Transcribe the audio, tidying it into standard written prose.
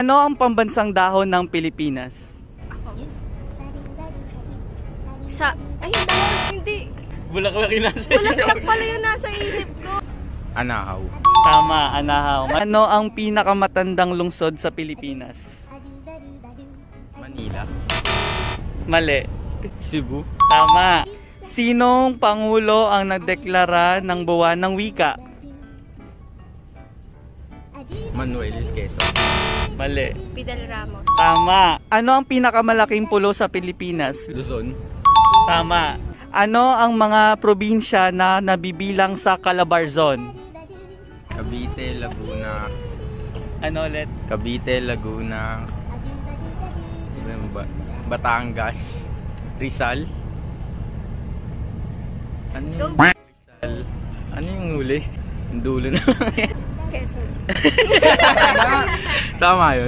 Ano ang pambansang dahon ng Pilipinas? Ay, hindi. Bulaklak yung nasa Bulaklak pala yung nasa isip ko. Anahaw. Tama, Anahaw. Ano ang pinakamatandang lungsod sa Pilipinas? Manila. Mali. Cebu. Tama. Sinong pangulo ang nagdeklara ng buwan ng wika? Manuel Quezon. Mali. Fidel Ramos. Tama. Ano ang pinakamalaking pulo sa Pilipinas? Luzon. Tama. Ano ang mga probinsya na nabibilang sa Calabarzon? Cavite, Laguna. Ano ulit? Cavite, Laguna. Ano ba? Batangas. Rizal. Ano yung Rizal? Ano yung huli? Yung dulo na. Quezon. Tama yun.